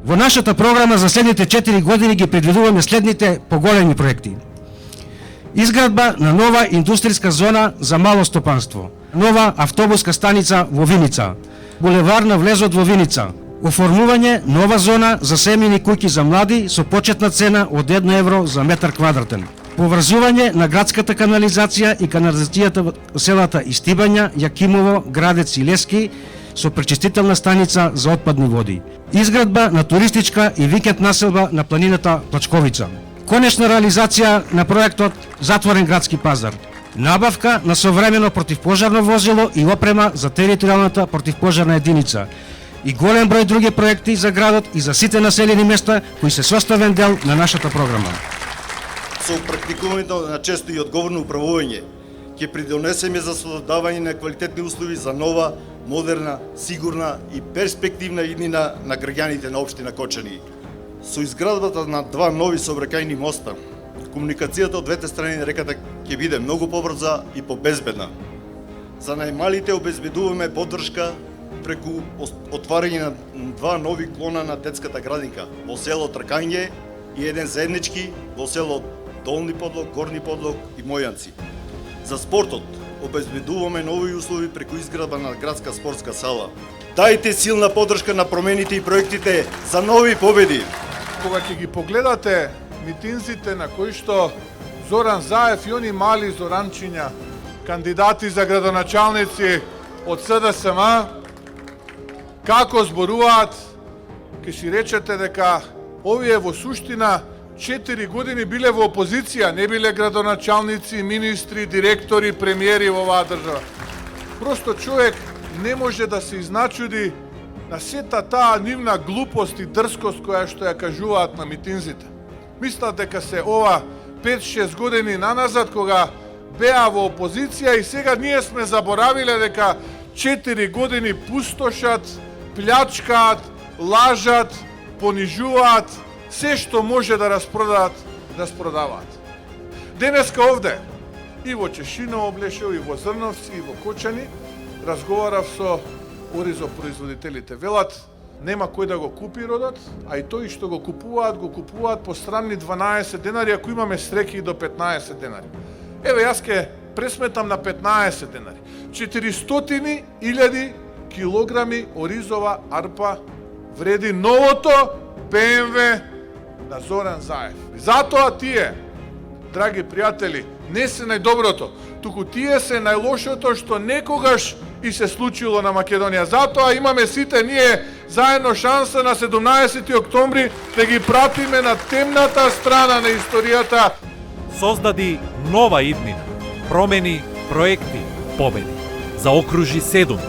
Во нашата програма за следните 4 години ги предвидуваме следните поголеми проекти. Изградба на нова индустријска зона за мало стопанство, нова автобуска станица во Виница, булевар на влезот во Виница, оформување нова зона за семени куќи за млади со почетна цена од 1 евро за метар квадратен, поврзување на градската канализација и канализацијата во селата Истибања, Јакимово, Градец и Лески со пречистителна станица за отпадни води, изградба на туристичка и викенд населба на планината Плачковица, конечна реализација на проектот Затворен градски пазар, набавка на современо противпожарно возило и опрема за територијалната противпожарна единица и голем број други проекти за градот и за сите населени места кои се составен дел на нашата програма. Со практикувањето на често и одговорно управување ќе придонесеме за создавање на квалитетни услови за нова, модерна, сигурна и перспективна иднина на граѓаните на општина Кочани. Со изградбата на 2 нови сообраќајни моста, комуникацијата од двете страни на реката ќе биде многу побрза и побезбедна. За најмалите обезбедуваме поддршка преку отварање на 2 нови клона на детската градинка во село Тркање и еден заеднички во село Долни Подлог, Горни Подлог и Мојанци. За спортот обезбедуваме нови услови преку изградба на градска спортска сала. Дајте силна поддршка на промените и проектите за нови победи. Кога ќе ги погледате митинзите на кои што Зоран Заев и они мали зоранчиња, кандидати за градоначалници од СДСМ, како зборуваат, ќе си речете дека овие во суштина 4 години биле во опозиција, не биле градоначалници, министри, директори, премиери во оваа држава. Просто човек не може да се изначуди на сета таа нивна глупост и дрскост која што ја кажуваат на митинзите. Мислат дека се ова 5-6 години наназад кога беа во опозиција и сега ние сме заборавиле дека 4 години пустошат, плячкаат, лажат, понижуваат, се што може да распродаваат. Денеска овде, и во Чешиново блешео, и во Зрновци, и во Кочани, разговарав со оризопроизводителите. Велат, нема кој да го купи родот, а и тој што го купуваат по странни 12 денари, ако имаме среќи и до 15 денари. Еве, јас ке пресметам на 15 денари. 400.000 килограми оризова арпа вреди новото БМВ на Зоран Заев. Затоа тие, драги пријатели, не се најдоброто, туку тие се најлошото што некогаш и се случило на Македонија. Затоа имаме сите ние заедно шанса на 17 октомври да ги пратиме на темната страна на историјата. Создади нова иднина, промени, проекти, победи. Заокружи 7.